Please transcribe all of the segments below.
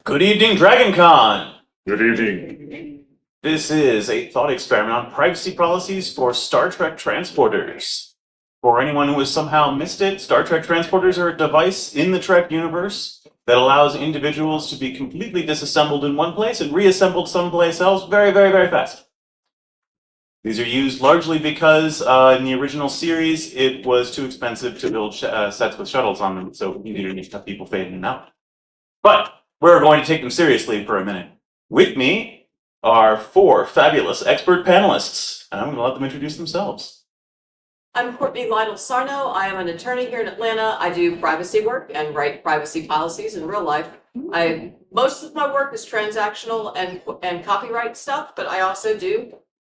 Good evening, DragonCon! Good evening. This is a thought experiment on privacy policies for Star Trek transporters. For anyone who has somehow missed it, Star Trek transporters are a device in the Trek universe that allows individuals to be completely disassembled in one place and reassembled someplace else very, very, very fast. These are used largely because in the original series, it was too expensive to build sets with shuttles on them, so you need to have people fade in and out. But we're going to take them seriously for a minute. With me are four fabulous expert panelists, and I'm going to let them introduce themselves. I'm Courtney Lytle Sarno. I am an attorney here in Atlanta. I do privacy work and write privacy policies in real life. Most of my work is transactional and copyright stuff, but I also do,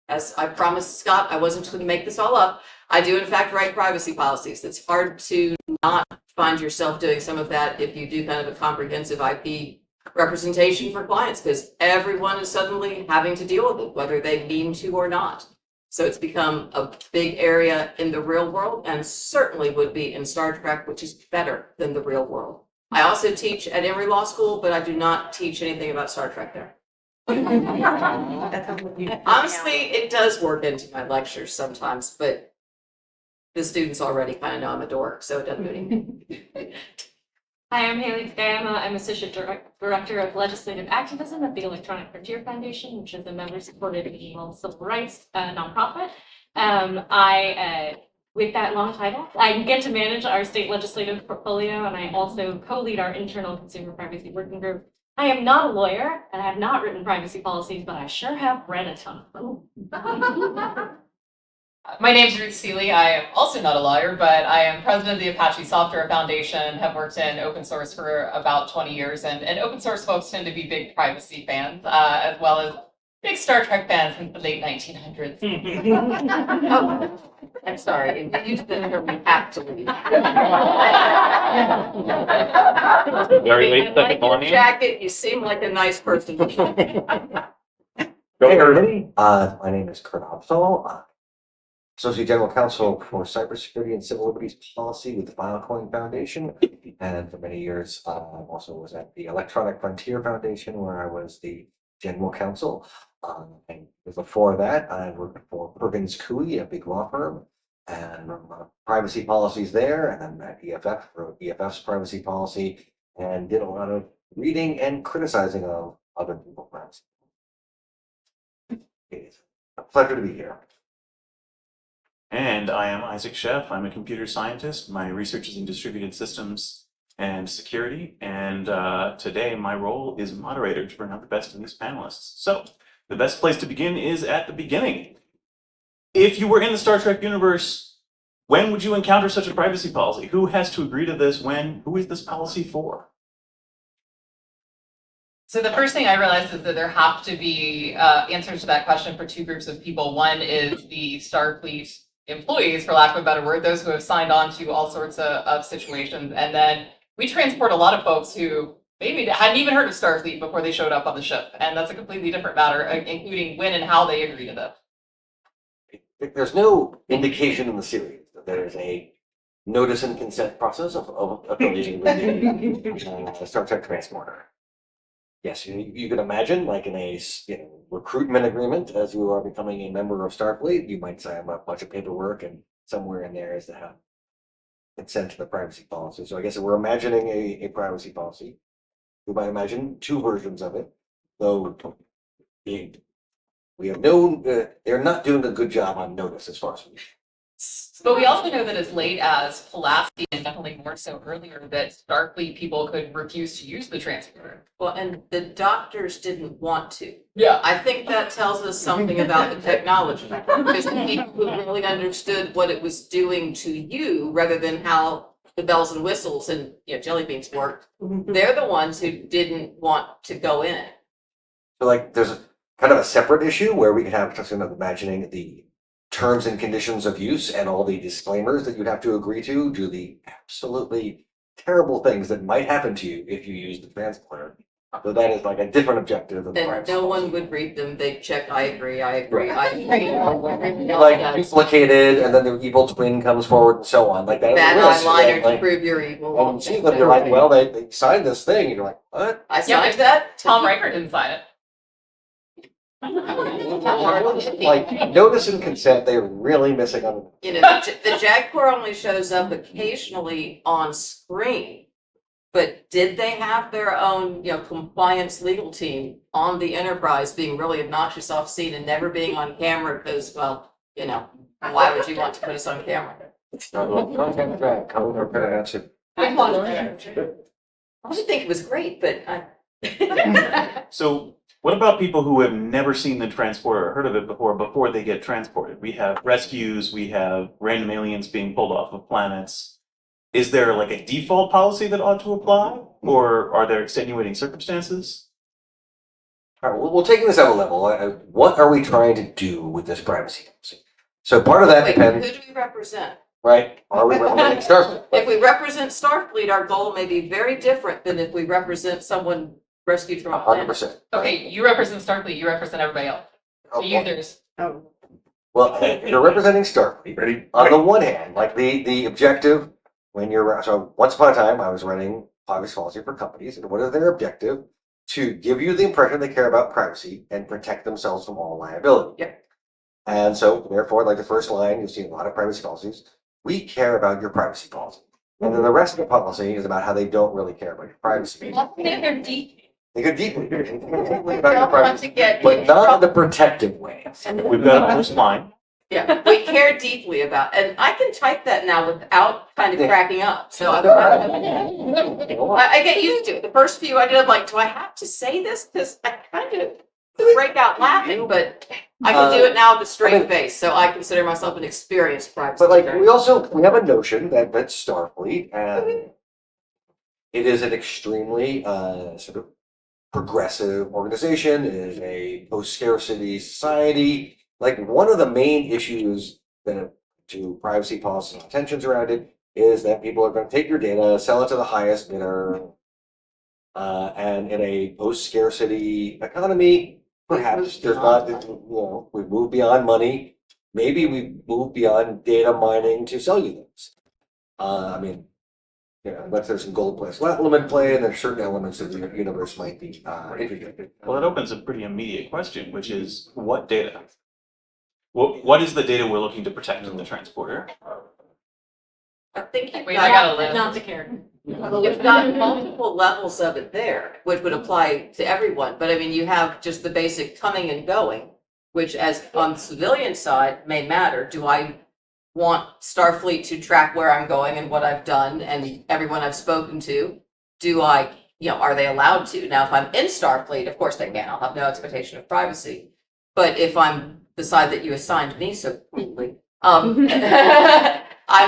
as I promised Scott, I wasn't going to make this all up. I do in fact write privacy policies. It's hard to not find yourself doing some of that if you do kind of a comprehensive IP representation for clients, because everyone is suddenly having to deal with it, whether they mean to or not. So it's become a big area in the real world, and certainly would be in Star Trek, which is better than the real world. I also teach at Emory Law School, but I do not teach anything about Star Trek there. Honestly, it does work into my lectures sometimes, but the students already kind of know I'm a dork, so it doesn't do anything. Hi, I'm Hayley Tsukayama. I'm Associate Director of Legislative Activism at the Electronic Frontier Foundation, which is a member-supported annual civil rights nonprofit. With that long title, I get to manage our state legislative portfolio, and I also co-lead our internal consumer privacy working group. I am not a lawyer, and I have not written privacy policies, but I sure have read a ton of them. My name is Ruth Suehle. I am also not a lawyer, but I am president of the Apache Software Foundation, have worked in open source for about 20 years, and open source folks tend to be big privacy fans, as well as big Star Trek fans since the late 1900s. Oh, I'm sorry, you used the term actually. Very late I like second your millennium. jacket, you seem like a nice person. Go Hey Kurt. everybody, my name is Kurt Opsahl, Associate General Counsel for Cybersecurity and Civil Liberties Policy with the Filecoin Foundation. And for many years, I also was at the Electronic Frontier Foundation, where I was the General Counsel. And before that, I worked for Perkins Coie, a big law firm, and privacy policies there, and then at EFF, wrote EFF's privacy policy, and did a lot of reading and criticizing of other people's privacy. It's a pleasure to be here. And I am Isaac Sheff. I'm a computer scientist. My research is in distributed systems and security. And today my role is moderator to bring out the best of these panelists. So the best place to begin is at the beginning. If you were in the Star Trek universe, when would you encounter such a privacy policy? Who has to agree to this when? Who is this policy for? So the first thing I realized is that there have to be answers to that question for two groups of people. One is the Starfleet employees, for lack of a better word, those who have signed on to all sorts of situations. And then we transport a lot of folks who maybe hadn't even heard of Starfleet before they showed up on the ship. And that's a completely different matter, including when and how they agree to this. There's no indication in the series that there is a notice and consent process of affiliating with the Star Trek transporter. Yes, you can imagine, like in a recruitment agreement, as you are becoming a member of Starfleet, you might sign a bunch of paperwork, and somewhere in there is to have consent to the privacy policy. So I guess if we're imagining a privacy policy, we might imagine two versions of it, though we have known they're not doing a good job on notice as far as we. But we also know that as late as Pulaski, and definitely more so earlier, that Starfleet people could refuse to use the transporter. Well, and the doctors didn't want to. Yeah. I think that tells us something about the technology, because the people who really understood what it was doing to you, rather than how the bells and whistles and jelly beans worked, they're the ones who didn't want to go in. So like there's kind of a separate issue where we can have just imagining the terms and conditions of use and all the disclaimers that you'd have to agree to, do the absolutely terrible things that might happen to you if you use the transporter. So that is like a different objective than the And privacy no policy. one would read them, they'd check, I agree, I agree, I agree. Like duplicated, and then the evil twin comes forward and so on, like that. Bad risk, eyeliner to like, prove you're evil. and you see them, you're like, well, they signed this thing, and you're like, what? I Yeah, signed but that. Tom Riker didn't sign it. Like, notice and consent, they're really missing on. You know, the JAG Corps only shows up occasionally on screen. But did they have their own, compliance legal team on the Enterprise being really obnoxious off scene and never being on camera because, well, why would you want to put us on camera? Content drag, come or better answer. I didn't think it was great, but So what about people who have never seen the transporter or heard of it before they get transported? We have rescues, we have random aliens being pulled off of planets. Is there like a default policy that ought to apply, or are there extenuating circumstances? All right, we'll take this out a level. What are we trying to do with this privacy policy? So part of that wait, depends, who do we represent? right? Are we representing Starfleet? If we represent Starfleet, our goal may be very different than if we represent someone rescued from a planet. 100%. Okay, you represent Starfleet, you represent everybody else. The users. Well, you're representing Starfleet. Ready? On the one hand, like the objective, so once upon a time, I was running privacy policy for companies, and what is their objective? To give you the impression they care about privacy and protect themselves from all liability. Yeah. And so, therefore, like the first line, you'll see a lot of privacy policies. We care about your privacy policy. And then the rest of the policy is about how they don't really care about your privacy. They're deep. They go deeply about We your don't want privacy, to get but in not in trouble. the protective way. We've got a first line. Yeah, we care deeply about, and I can type that now without kind of Yeah. cracking up. So I get used to it. The first few I did, I'm like, do I have to say this? Because I kind of break out laughing, but I can do it now with a straight face. So I consider myself an experienced privacy. But like attorney. we have a notion that Starfleet, and it is an extremely sort of progressive organization. It is a post-scarcity society. Like one of the main issues that to privacy policy and tensions around it is that people are going to take your data, sell it to the highest bidder, and in a post-scarcity economy, perhaps there's not, we've moved beyond money. Maybe we move beyond data mining to sell you things. Unless there's some gold plus limit play, and there's certain elements of the universe might be integrated. Well, that opens a pretty immediate question, which is what data? What is the data we're looking to protect in the transporter? I think you've Wait, I got a list. Not the character. You've got multiple levels of it there, which would apply to everyone. But I mean, you have just the basic coming and going, which as on the civilian side may matter. Do I want Starfleet to track where I'm going and what I've done and everyone I've spoken to? Are they allowed to? Now, if I'm in Starfleet, of course they can. I'll have no expectation of privacy. But if I'm the side that you assigned me so quickly, I'm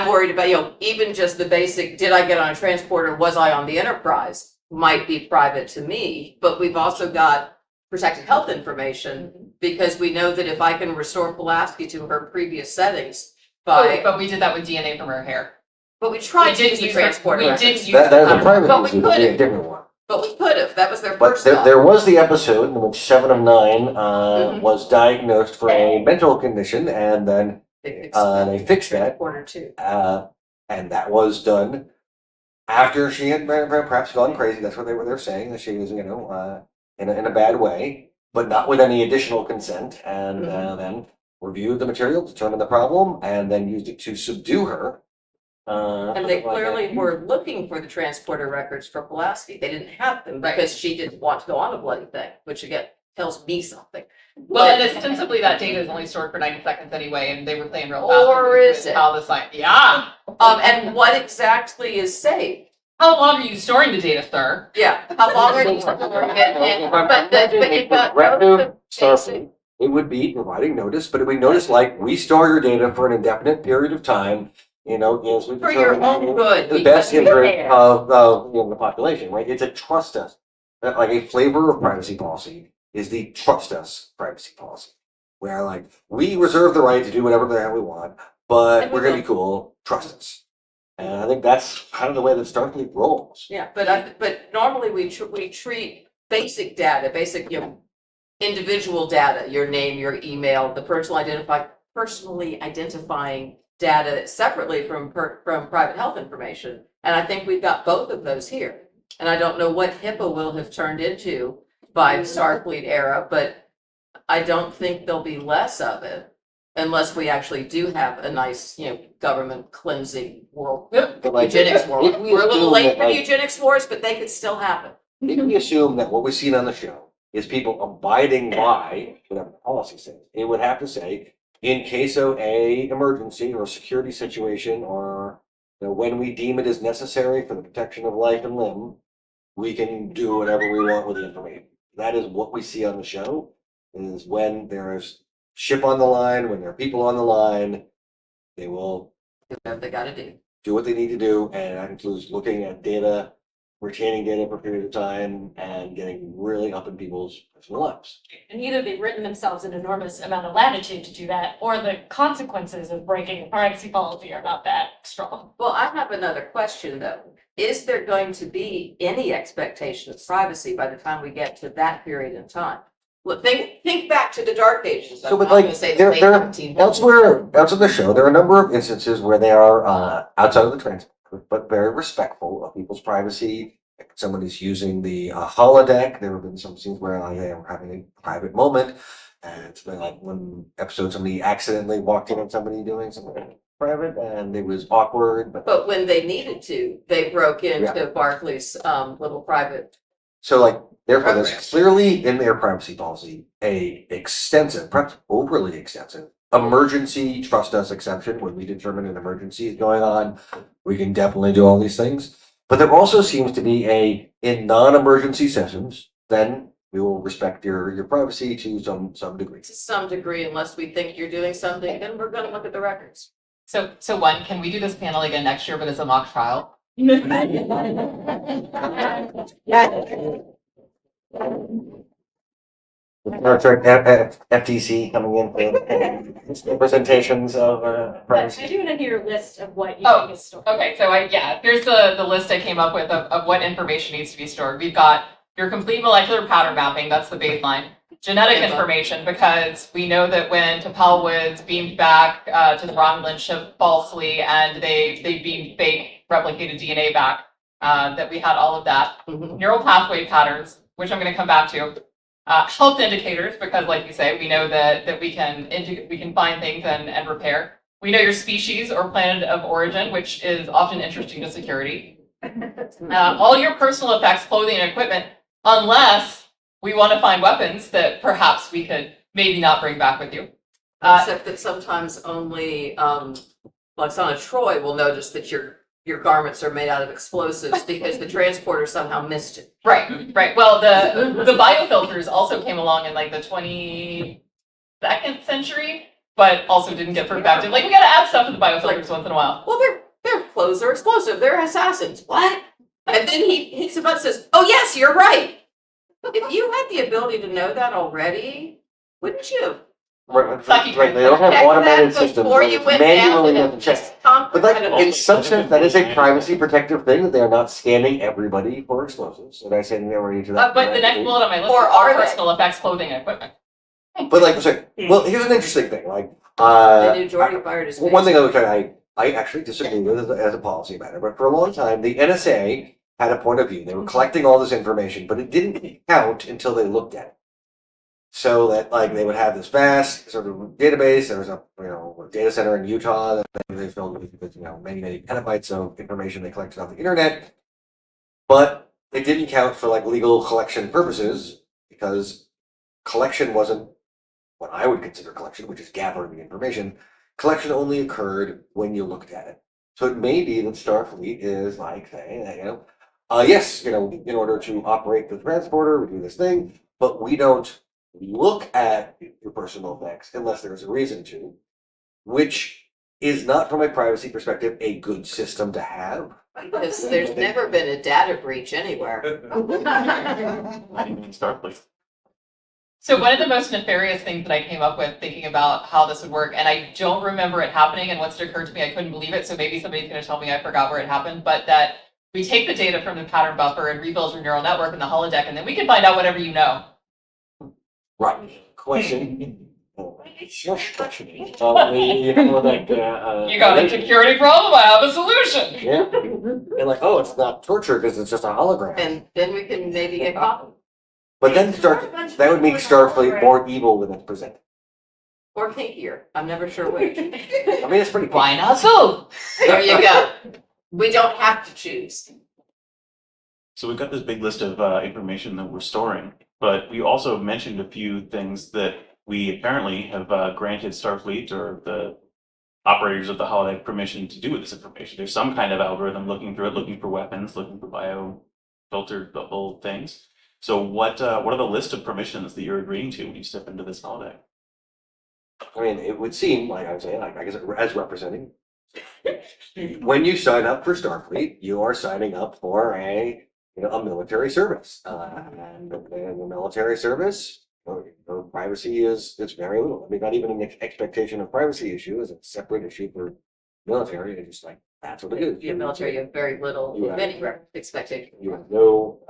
worried about, even just the basic, did I get on a transporter? Was I on the Enterprise? Might be private to me, but we've also got protected health information because we know that if I can restore Pulaski to her previous settings But we did that with DNA from her hair. but we tried We to did use the use transporter. We records. did use That is a the private But we issue, would be a could've. different one. But we could have. That was their But first thought. there was the episode in which 7 of 9 Mhm. was diagnosed for a mental condition, and then they fixed that, Transporter too. and that was done after she had perhaps gone crazy. That's what they're saying, that she was, in a bad way, but not with any additional consent, and then reviewed the material, determined the problem, and then used it to subdue her. And they clearly were looking for the transporter records for Pulaski. They didn't have them because she didn't want to go on a bloody thing, which again tells me something. Well, and ostensibly that data is only stored for 90 seconds anyway, and they were playing real fast. Or with is it? How the science, yeah. And what exactly is saved? How long are you storing the data, sir? Yeah, how long are you storing it? But you've got Revenue basic- Starfleet, it would be providing notice, but it would be notice like, we store your data for an indefinite period of time, as we For your determine own good, the because best we interest care. of the population, right? It's a trust us. Like a flavor of privacy policy is the trust us privacy policy. Where like, we reserve the right to do whatever the hell we want, but And we we're gonna will. be cool, trust us. And I think that's kind of the way that Starfleet rolls. Yeah, but normally we treat basic data, basic, individual data, your name, your email, the personally identifying data separately from private health information. And I think we've got both of those here. And I don't know what HIPAA will have turned into by the Starfleet era, but I don't think there'll be less of it unless we actually do have a nice, government cleansing world, But like, eugenics world. if we We're a little assume late that, for the like, eugenics wars, but they could still happen. if we assume that what we've seen on the show is people abiding by whatever the policy says, it would have to say, in case of a emergency or security situation, or when we deem it as necessary for the protection of life and limb, we can do whatever we want with the information. That is what we see on the show, is when there's ship on the line, when there are people on the line, they will Whatever they gotta do. what they need to do, and that includes looking at data, retaining data for a period of time, and getting really up in people's personal lives. And either they've written themselves an enormous amount of latitude to do that, or the consequences of breaking the privacy policy are not that strong. Well, I have another question though. Is there going to be any expectation of privacy by the time we get to that period in time? Well, think back to the Dark Ages. So, I'm but not like, gonna say the there, late there, 1900s. elsewhere, outside the show, there are a number of instances where they are outside of the transport, but very respectful of people's privacy. If somebody's using the holodeck, there have been some scenes where they were having a private moment, and it's been like one episode somebody accidentally walked in on somebody doing something private, and it was awkward. But when they needed to, they broke into Barclays' little private. So like, therefore, there's Programs. clearly in their privacy policy a extensive, perhaps overly extensive, emergency trust us exception. When we determine an emergency is going on, we can definitely do all these things. But there also seems to be in non-emergency sessions, then we will respect your privacy to some degree. To some degree, unless we think you're doing something, then we're gonna look at the records. So can we do this panel again next year, but as a mock trial? Star Trek FTC coming in for presentations of But privacy. I do want to hear a list of what you Oh, think is stored. Okay, so here's the list I came up with of what information needs to be stored. We've got your complete molecular pattern mapping, that's the baseline. Genetic information, because we know that when T'Pol was beamed back to the Romulan ship falsely, and they beamed fake replicated DNA back, that we had all of that. Mhm. Neural pathway patterns, which I'm going to come back to. Health indicators, because like you say, we know that we can find things and repair. We know your species or planet of origin, which is often interesting to security. All your personal effects, clothing, and equipment, unless we want to find weapons that perhaps we could maybe not bring back with you. Except that sometimes only, Loxana Troy will notice that your garments are made out of explosives because the transporter somehow missed it. Right. Well, the biofilters also came along in like the 22nd century, but also didn't get perfected. Like, we gotta add stuff to the biofilters once in a while. Well, their clothes are explosive. They're assassins. What? And then he hits a button and says, "Oh yes, you're right." If you had the ability to know that already, wouldn't you? Right, Sucky right, they don't have check automated that systems. before where you it's went manually down have to and check. just stomp But like, kind of- in some sense, that is a privacy protective thing, that they are not scanning everybody for explosives. And I say never to that. But the next bullet on my list Or is all are they? personal effects, clothing, and equipment. But like, sorry, well, here's an interesting thing, like, They knew Jordy fired his. one thing I actually disagree with as a policy matter, but for a long time, the NSA had a point of view. They were collecting all this information, but it didn't count until they looked at it. So that like they would have this vast sort of database. There was a data center in Utah that they filled with many petabytes of information they collected off the internet, but it didn't count for like legal collection purposes because collection wasn't what I would consider collection, which is gathering the information. Collection only occurred when you looked at it. So it may be that Starfleet is like saying that, yes, in order to operate the transporter, we do this thing, but we don't look at your personal effects unless there's a reason to, which is not, from a privacy perspective, a good system to have. Because there's never been a data breach anywhere. Not even in Starfleet. So one of the most nefarious things that I came up with thinking about how this would work, and I don't remember it happening, and once it occurred to me, I couldn't believe it, so maybe somebody's going to tell me I forgot where it happened, but that We take the data from the pattern buffer and rebuild your neural network in the holodeck, and then we can find out whatever you know. Right. Question. Sure. Question. You got a security problem, I have a solution. Yeah. And like, oh, it's not torture because it's just a hologram. And then we can maybe get caught. But then that would make Starfleet more evil than it's presented. Or kinkier. I'm never sure which. I mean, it's pretty cool. Why not both? There you go. We don't have to choose. So we've got this big list of information that we're storing, but we also mentioned a few things that we apparently have granted Starfleet or the operators of the holodeck permission to do with this information. There's some kind of algorithm looking through it, looking for weapons, looking for biofiltered bubble things. So what are the list of permissions that you're agreeing to when you step into this holodeck? I mean, it would seem like I would say, like I guess as representing, when you sign up for Starfleet, you are signing up for a military service, and in the military service, privacy is very little. I mean, not even an expectation of privacy issue is a separate issue for military. It's just like that's what it is. If you're military, you have very little, if any, expectation. You have no,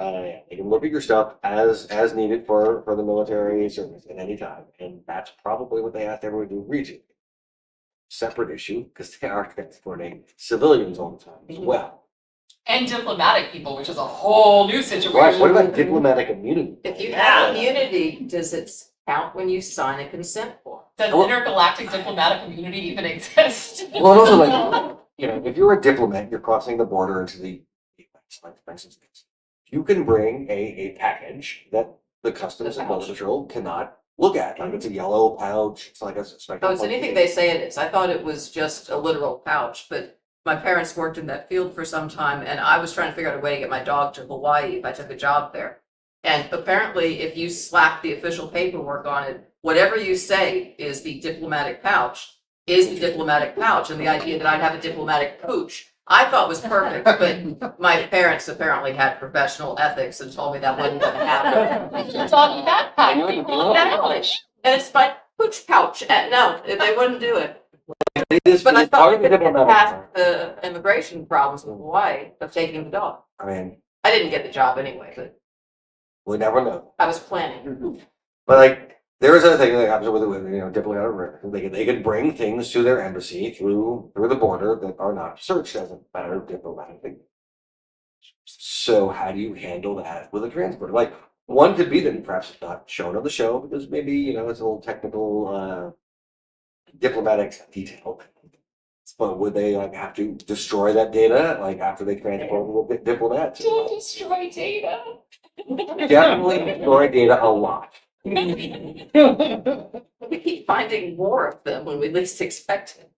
you can look at your stuff as needed for the military service at any time, and that's probably what they asked everyone to agree to. Separate issue because they are transporting civilians all the time as well. And diplomatic people, which is a whole new situation. Right. What about diplomatic immunity? If you have immunity, does it count when you sign a consent form? Does intergalactic diplomatic immunity even exist? Well, and also like if you're a diplomat, you're crossing the border into the U.S. You can bring a package that the Customs and Border Patrol cannot look at. Like it's a yellow pouch. It's like a Oh, it's anything they say it is. I thought it was just a literal pouch, but my parents worked in that field for some time, and I was trying to figure out a way to get my dog to Hawaii if I took a job there. And apparently, if you slap the official paperwork on it, whatever you say is the diplomatic pouch, is the diplomatic pouch. And the idea that I'd have a diplomatic pooch, I thought was perfect, but my parents apparently had professional ethics and told me that wasn't going to happen. You're talking backpack. And it's my pooch pouch. And no, they wouldn't do it. But But I thought we could get diplomatic. past the immigration problems with Hawaii of taking the dog. I mean, I didn't get the job anyway, but we never know. I was planning. But like, there is other thing that happens with diplomatic records. They can bring things to their embassy through the border that are not searched as a matter of diplomatic thing. So how do you handle that with a transport? Like, one could be that perhaps it's not shown on the show because maybe it's a little technical diplomatic detail. But would they have to destroy that data after they transport the diplomats? Don't destroy data. Definitely destroy data a lot. We keep finding more of them when we least expect it.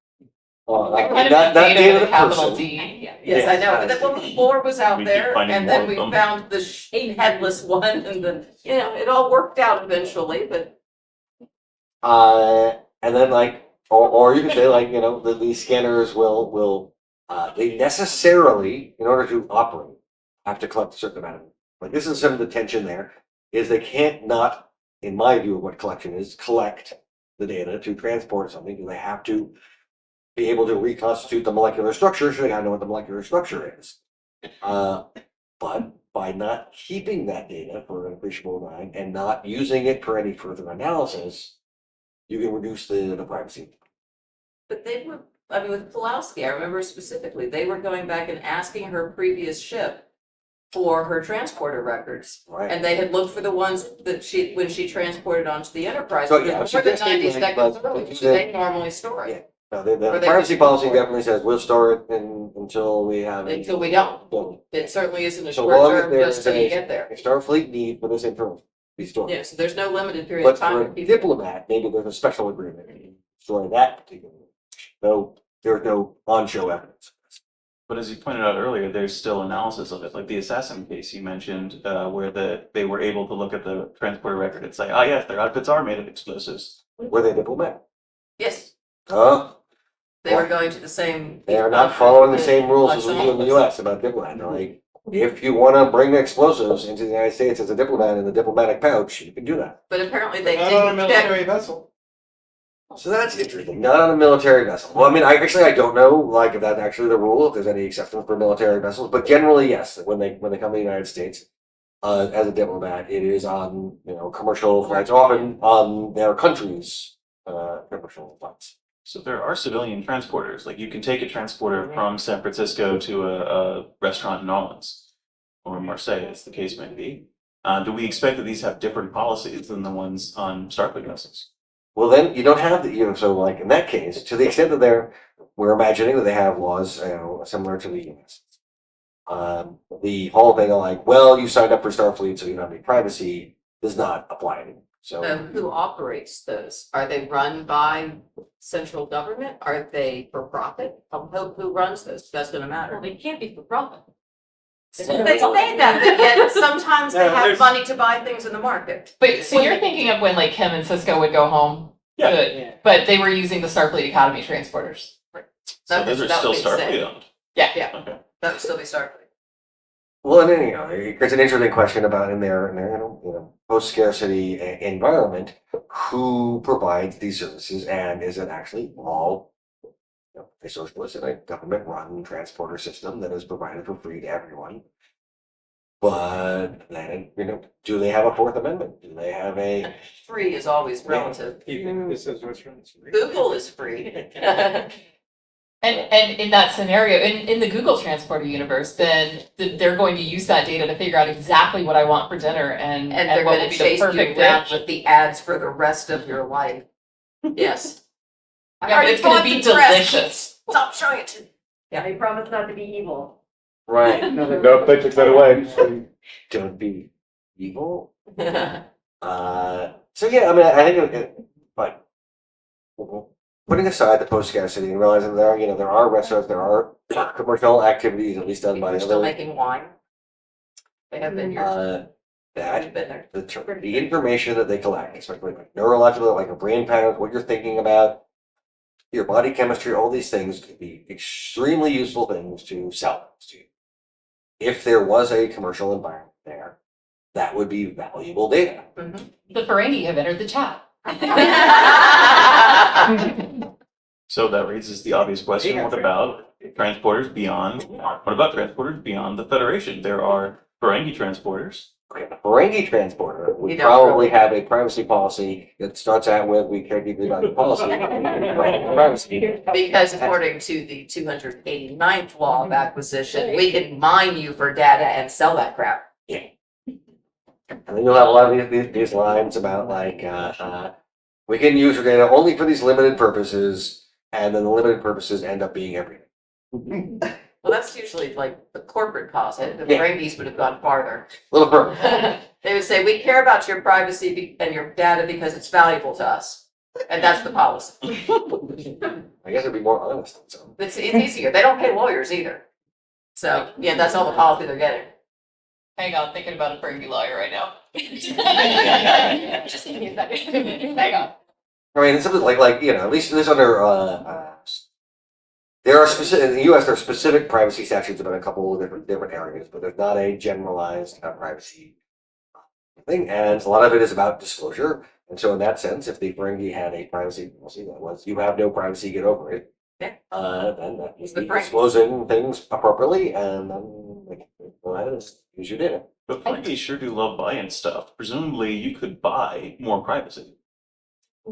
Not Data with the a capital person. D. Yes, I know, but then when more was out We keep there, finding and more then of we them. found the headless one, and then, it all worked out eventually, but And then or you could say these scanners will they necessarily, in order to operate, have to collect a certain amount of it. Like this is some of the tension there, is they can't not, in my view of what collection is, collect the data to transport something, because they have to be able to reconstitute the molecular structure, so they gotta know what the molecular structure is. But by not keeping that data for an appreciable time and not using it for any further analysis, you can reduce the privacy. But they were, with Pulowski, I remember specifically, they were going back and asking her previous ship for her transporter records. Right. And they had looked for the ones that when she transported onto the Enterprise, So, because yeah, more than suggesting, 90 like, seconds but early, you so they said- normally store it. No, the Or they privacy could- policy definitely says we'll store it until we have. Until we don't. So It certainly isn't a so short long as term there's just till you a get there. Starfleet need for this information to be stored. Yeah, so there's no limited period of But time. for for a people- diplomat, maybe there's a special agreement to store that particular. Though there's no on-show evidence. But as you pointed out earlier, there's still analysis of it, like the assassin case you mentioned, where they were able to look at the transporter record and say, yes, their outfits are made of explosives. Were they diplomat? Yes, They they were going to the same. are not following the same rules like as we some do in the of us. US about diplomat. Like, if you want to bring explosives into the United States as a diplomat in the diplomatic pouch, you can do that. But apparently they Not on a didn't check. military vessel. So that's interesting. Not on a military vessel. Well, I mean, I don't know, like, if that's actually the rule, if there's any exceptions for military vessels, but generally, yes, when they come to the United States, as a diplomat, it is on, commercial flights, often on their country's, commercial flights. So there are civilian transporters, like you can take a transporter from San Francisco to a restaurant in New Orleans or Marseille, as the case may be. Do we expect that these have different policies than the ones on Starfleet vessels? Well, then you don't have the, so like in that case, to the extent that we're imagining that they have laws, similar to the US. The whole thing of like, well, you signed up for Starfleet, so you don't have any privacy, does not apply anymore. So Who operates those? Are they run by central government? Are they for profit? Who runs those? That's gonna Well, matter. they can't be for profit. They say that, but yet sometimes they Yeah, have there's- money to buy things in the market. But so you're thinking of when like Kim and Cisco would go home? Yeah. Good. But they were using the Starfleet Academy transporters. So Okay, those so are that still would make sense. Starfleet owned. Yeah. Okay. That would still be Starfleet. well, and then, it's an interesting question about in their post-scarcity environment, who provides these services, and is it actually all a socialist and a government-run transporter system that is provided for free to everyone? But then, do they have a Fourth Amendment? Do they have a? Free is always relative. This is what's wrong. Google is free. And in that scenario, in the Google transporter universe, then they're going to use that data to figure out exactly what I want for dinner and And they're what gonna would be the chase you perfect around dish. with the ads for the rest of your life. Yes. I Yeah, but already it's gonna bought be the dress. delicious. Stop showing it to me. I promise not to be evil. Right. No, they took that away. Don't be evil. So yeah, I mean, I think, but putting aside the post-scarcity and realizing there are restaurants, there are commercial activities, at least done by They're still other, making wine. They have been here. that Been there. the information that they collect, especially like neurological, like your brain patterns, what you're thinking about, your body chemistry, all these things could be extremely useful things to sell to you. If there was a commercial environment there, that would be valuable data. The Ferengi have entered the chat. So that raises the obvious question, what about transporters beyond the Federation? There are Ferengi transporters. Okay, the Ferengi transporter You would don't probably really- have a privacy policy that starts out with, we care deeply about your policy. Privacy. Because according to the 289th law of acquisition, we can mine you for data and sell that crap. And then you'll have a lot of these lines about like, we can use your data only for these limited purposes, and then the limited purposes end up being everything. Well, that's usually like the corporate policy. The Yeah. Ferengi's would have gone farther. A little further. They would say, we care about your privacy and your data because it's valuable to us. And that's the policy. I guess it'd be more honest. So. It's easier. They don't pay lawyers either. So, yeah, that's all the policy they're getting. Hang on, thinking about a Ferengi lawyer right now. Just give me a second. Hang on. I mean, it's something like at least under there are specific in the U.S. There are specific privacy statutes about a couple of different areas, but there's not a generalized privacy thing, and a lot of it is about disclosure. And so, in that sense, if the Ferengi had a privacy policy that was "you have no privacy, get over it," Yeah. Then that It's would the be Ferengi. disclosing things appropriately, and then go ahead and use your data. But Ferengi sure do love buying stuff. Presumably you could buy more privacy.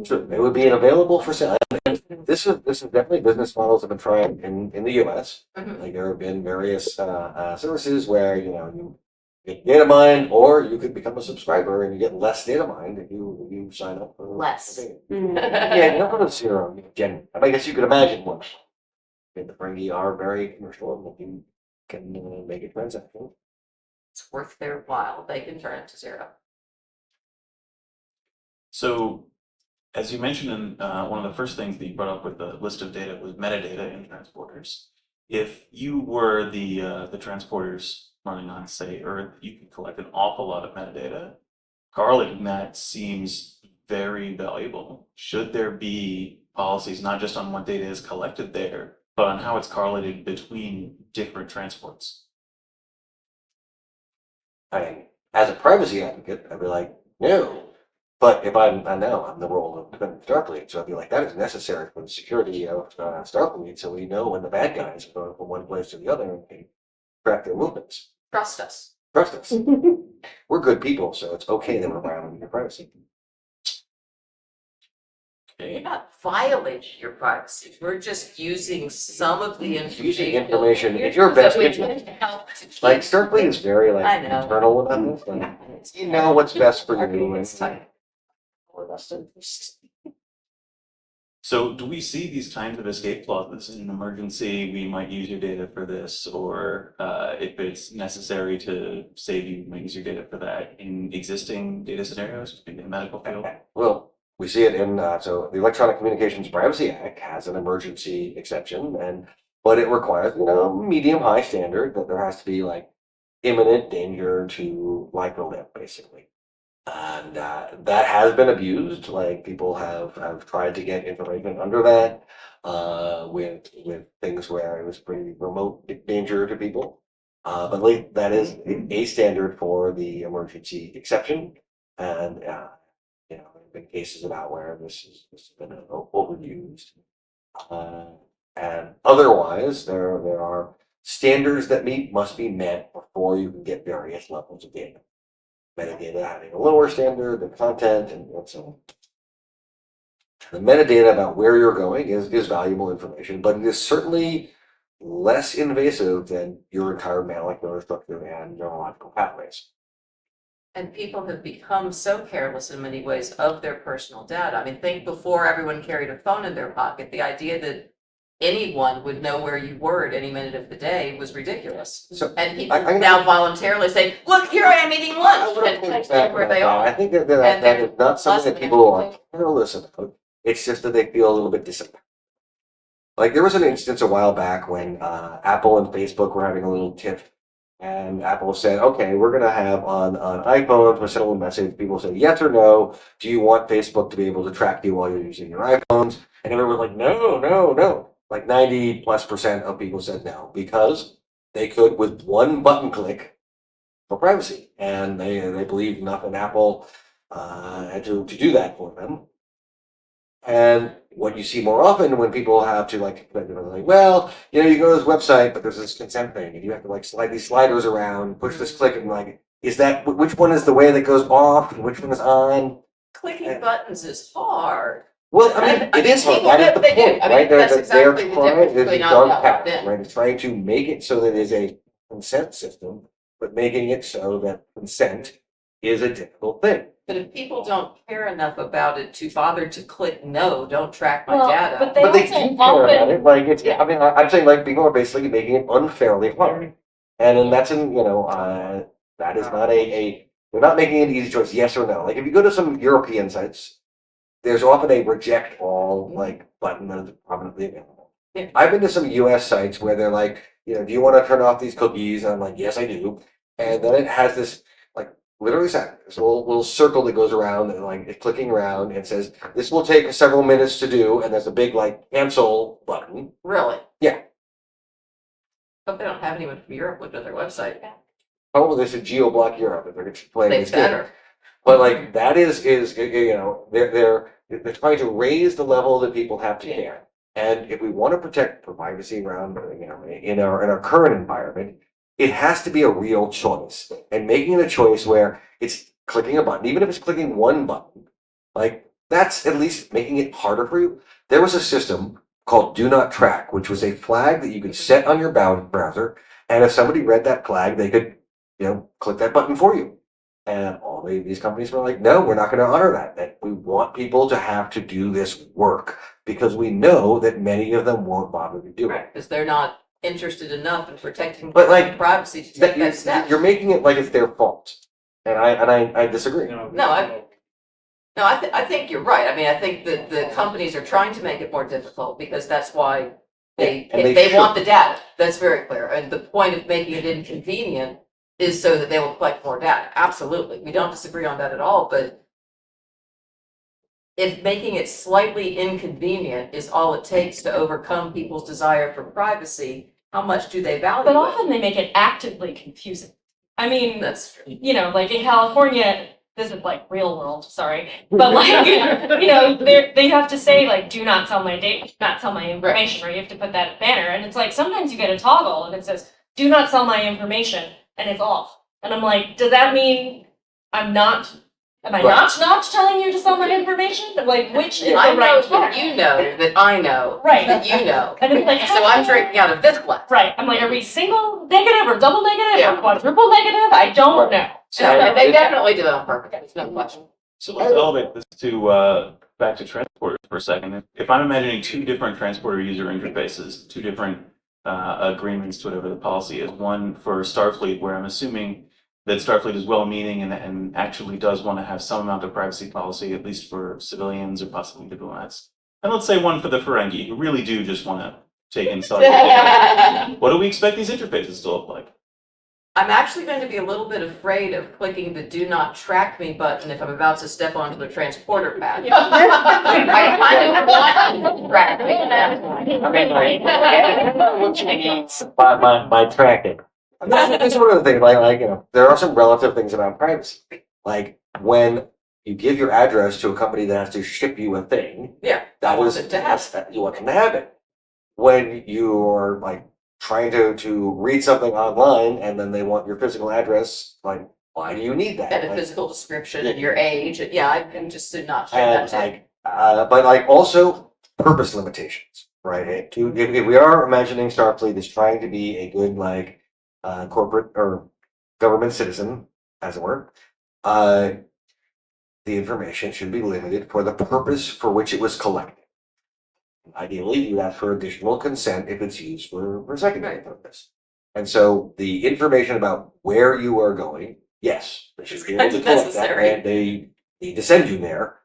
So it would be available for sale. And this is definitely business models have been tried in the U.S. Mhm. Like there have been various services where you get data mined, or you could become a subscriber and you get less data mined if you sign up for Less. data. Yeah, not of zero. I guess you could imagine one. The Ferengi are very commercial, and you can make a transaction. It's worth their while. They can turn it to zero. So, as you mentioned in one of the first things that you brought up with the list of data was metadata in transporters. If you were the transporters running on, say, Earth, you could collect an awful lot of metadata. Correlating that seems very valuable. Should there be policies not just on what data is collected there, but on how it's correlated between different transports? I mean, as a privacy advocate, I'd be like, no. But if I'm now in the role of defending Starfleet, so I'd be like, that is necessary for the security of Starfleet, so we know when the bad guys are going from one place to the other and can track their movements. Trust us. Trust us. We're good people, so it's okay that we're violating your privacy. We're not violating your privacy. We're just using some of the Using information. information in your best that we interest. can help to keep- Like Starfleet is very like I know. internal about this. Like, you know what's best for Our you. biggest And, type. Our best interest. So do we see these kinds of escape clauses in an emergency? We might use your data for this, or if it's necessary to save you, we might use your data for that in existing data scenarios in the medical field. well, we see it in so the Electronic Communications Privacy Act has an emergency exception, but it requires medium high standard that there has to be like imminent danger to life or limb, basically. And that has been abused. Like people have tried to get information under that with things where it was pretty remote danger to people. But like, that is a standard for the emergency exception, and there have been cases about where this has been overused. And otherwise, there are standards that must be met before you can get various levels of data. Metadata having a lower standard, the content, and so on. The metadata about where you're going is valuable information, but it is certainly less invasive than your entire molecular structure and neurological pathways. And people have become so careless in many ways of their personal data. I mean, think before everyone carried a phone in their pocket, the idea that anyone would know where you were at any minute of the day was ridiculous. So And people I now voluntarily say, look, here I am eating lunch, and text them where they I are. think that And that is not something that less people are than- careless about. It's just that they feel a little bit disappointed. Like there was an instance a while back when Apple and Facebook were having a little tiff, and Apple said, "Okay, we're gonna have on iPhones when sending a message, people say yes or no. Do you want Facebook to be able to track you while you're using your iPhones?" And everyone was like, "No, no, no." Like 90+% of people said no because they could with one button click for privacy, and they believed enough in Apple to do that for them. And what you see more often when people have to like, well, you go to this website, but there's this consent thing, and you have to like slide these sliders around, push this click, and like, is that which one is the way that goes off, and which one is on? Clicking buttons is hard. Well, I mean, it is hard. people That is do- the they do. point, I mean, right? that's They're exactly the trying difference to between dark opt-out, pattern, opt-in. right? It's trying to make it so that it is a consent system, but making it so that consent is a difficult thing. But if people don't care enough about it to bother to click no, don't track my Well, data. but they But they also do care about often, it. Like it's, I mean, I'm saying like people are basically making it unfairly hard, and then that's that is not they're not making an easy choice, yes or no. Like if you go to some European sites, there's often a reject all like button that is prominently available. Yeah. I've been to some US sites where they're like, do you want to turn off these cookies? And I'm like, yes, I do. And then it has this like literally this little circle that goes around and like it's clicking around and says, this will take several minutes to do, and there's a big like cancel button. Really? Yeah. Hope they don't have anyone from Europe look at their website. Oh, they should geo-block Europe if they're playing They this game. better. But like that is they're trying to raise the level that people have to care. And if we want to protect privacy around in our current environment, it has to be a real choice. And making it a choice where it's clicking a button, even if it's clicking one button, like that's at least making it harder for you. There was a system called Do Not Track, which was a flag that you could set on your browser, and if somebody read that flag, they could click that button for you. And all these companies were like, no, we're not going to honor that. That we want people to have to do this work because we know that many of them won't bother to do it. Right, because they're not interested enough in protecting But, like, privacy to take that step. You're making it like it's their fault, and I disagree. I think you're right. I mean, I think that the companies are trying to make it more difficult because that's why And they want the data. That's very clear. And the point of making it inconvenient is so that they will collect more data. Absolutely. We don't disagree on that at all, but if making it slightly inconvenient is all it takes to overcome people's desire for privacy, how much do they value but it? often they make it actively confusing. I mean, That's true. like in California, this is like real world, sorry. But like, you know, they have to say like, do not sell my data, not sell my information, or you have to put that banner. And it's like, sometimes you get a toggle and it says, do not sell my information, and it's off. And I'm like, does that mean am I not telling you to sell my information? But like, which is the I know right that toggle? you know that I know Right. that you know. And it's like, So I'm drinking out of this glass. right. I'm like, are we single negative or double negative or quadruple negative? I don't know. So and they definitely do it on purpose. There's no question. So let's elevate this to back to transporters for a second. If I'm imagining two different transporter user interfaces, two different agreements to whatever the policy is, one for Starfleet, where I'm assuming that Starfleet is well-meaning and actually does want to have some amount of privacy policy, at least for civilians or possibly diplomats. And let's say one for the Ferengi, who really do just want to take in Starfleet. What do we expect these interfaces to look like? I'm actually going to be a little bit afraid of clicking the do not track me button if I'm about to step onto the transporter pad. I kind of want to track me. My tracking. And that's one of the things, like, you know, there are some relative things about privacy. Like, when you give your address to a company that has to ship you a thing, Yeah, that want is, it to have. you want them to have it. When you're, like, trying to read something online and then they want your physical address, like, why do you need that? And a Like, physical description and your age. Yeah, I can just not share that and tag. like, but like also purpose limitations, right? If we are imagining Starfleet is trying to be a good like corporate or government citizen, as it were, the information should be limited for the purpose for which it was collected. Ideally, you ask for additional consent if it's used for secondary purpose. And so the information about where you are going, yes, they should be able to collect that, Necessary. and they need to send you there,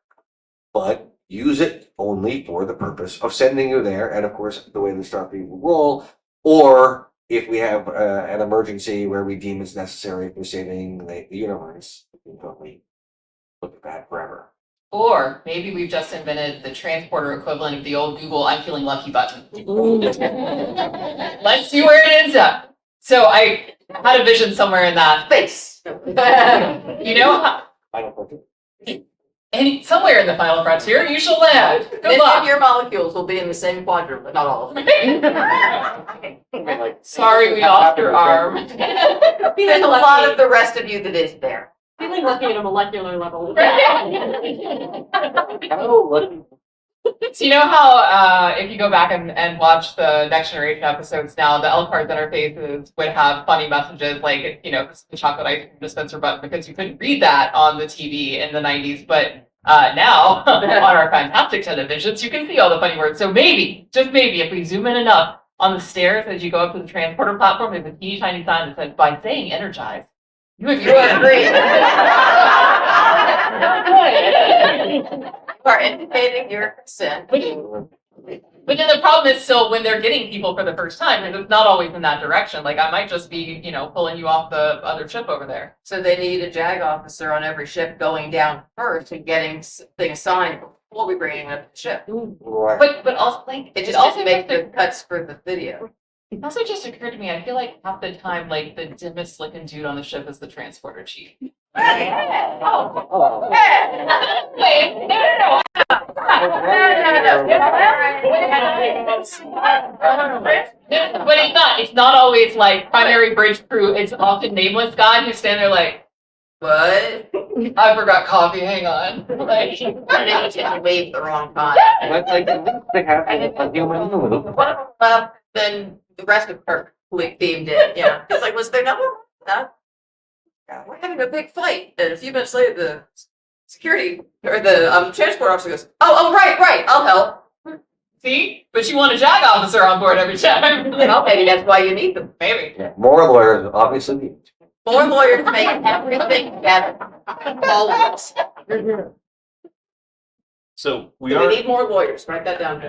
but use it only for the purpose of sending you there, and of course, the way the Starfleet will roll, or if we have an emergency where we deem it's necessary for saving the universe, we can totally look at that forever. Or maybe we've just invented the transporter equivalent of the old Google I'm feeling lucky button. Let's see where it ends up. So I had a vision somewhere in that. Face. You know, I don't think somewhere in the final frontier, you shall land. Good Many of luck. your molecules will be in the same quadrant, but not all of them. Sorry, we lost your arm. There's a lot of the rest of you that is there. Feeling lucky at a molecular level. So you know how if you go back and watch the Next Generation episodes now, the LCARS interfaces would have funny messages like, you know, this is the chocolate ice cream dispenser button, because you couldn't read that on the TV in the 90s. But now on our fantastic televisions, you can see all the funny words. So maybe, just maybe, if we zoom in enough on the stairs as you go up to the transporter platform, there's a teeny tiny sign that says, by saying energize, you agree. You agree. You are indicating your consent. But then the problem is still when they're getting people for the first time, and it's not always in that direction. Like I might just be, you know, pulling you off the other ship over there. So they need a JAG officer on every ship going down first and getting things signed before we bring it up the ship. right. But also like It just also makes just the cuts for the video. it also just occurred to me, I feel like half the time like the dimmest looking dude on the ship is the transporter chief. Oh. Wait, no. But it's not always like primary bridge crew, it's often nameless guy who's standing there like, What? I forgot coffee, hang on. Like I think you waved the wrong time. But like they have a human move. One of them left, then the rest of her fleet themed in. Yeah. It's like, was there number one? No. Yeah, we're having a big fight. And a few minutes later, the security or the transport officer goes, oh, right, I'll help. see? But you want a JAG officer on board every time. Well, maybe that's why you need them. Maybe. Yeah, more lawyers obviously need. More lawyers make everything better. Always. So we We are. need more lawyers. Write that down.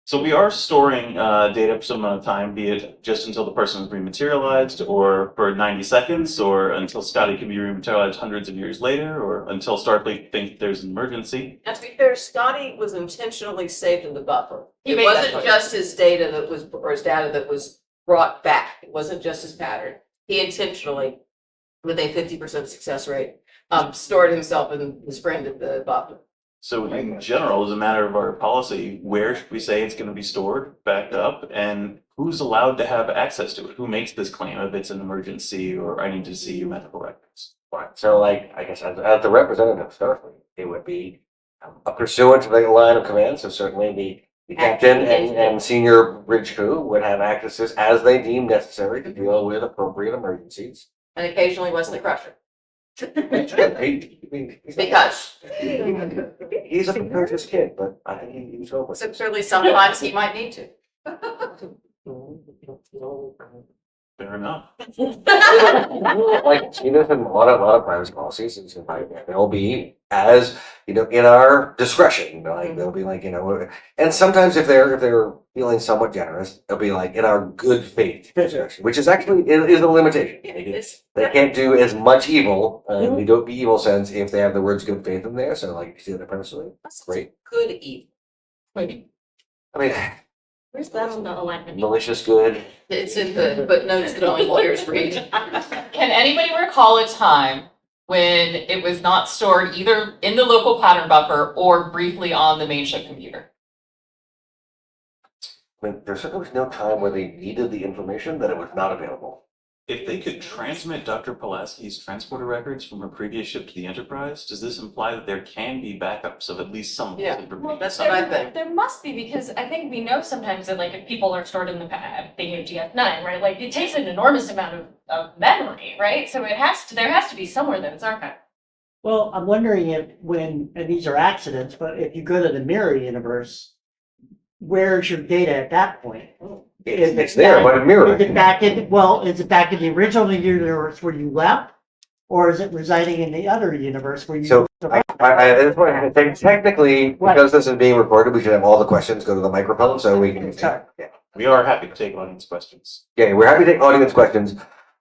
So we are storing data for some amount of time, be it just until the person is rematerialized, or for 90 seconds, or until Scotty can be rematerialized hundreds of years later, or until Starfleet thinks there's an emergency. And to be fair, Scotty was intentionally saved in the buffer. He It made that wasn't choice. just his data that was, or his data that was brought back. It wasn't just his pattern. He intentionally with a 50% success rate, stored himself and his friend at the bottom. So in general, as a matter of our policy, where should we say it's going to be stored, backed up, and who's allowed to have access to it? Who makes this claim if it's an emergency or I need to see your medical records? Right, so like, I guess as the representative of Starfleet, it would be a pursuant to the line of command, so certainly the captain and senior bridge crew would have access as they deem necessary to deal with appropriate emergencies. And occasionally Wesley Crusher. Because he's a precocious kid, but I think he was hopeless. So clearly sometimes he might need to. Fair enough. Like, there's been a lot of privacy policies, and they'll be as, in our discretion, like, they'll be like, and sometimes if they're feeling somewhat generous, they'll be like, in our good faith discretion, which is actually, is a limitation. They can't do as much evil, they don't be evil sense if they have the words good faith in there, so like, you see that personally, great. Good evil. I mean, Where's that on the alignment? malicious good. It's in the footnotes that only lawyers read. Can anybody recall a time when it was not stored either in the local pattern buffer or briefly on the main ship computer? I mean, there certainly was no time where they needed the information that it was not available. If they could transmit Dr. Pulaski's transporter records from a previous ship to the Enterprise, does this imply that there can be backups of at least some of this Yeah. information? Well, that's what I think. There must be, because I think we know sometimes that like if people are stored in the TF9, right? Like it takes an enormous amount of memory, right? So there has to be somewhere that it's archived. Well, I'm wondering if and these are accidents, but if you go to the mirror universe, where's your data at that point? It's there, but it mirrored. Is it back in the original universe where you left? Or is it residing in the other universe where you? So, I just want to think, technically, because this is being recorded, we should have all the questions go to the microphone, so we can. Sorry. Yeah. We are happy to take audience questions. Yeah, we're happy to take audience questions,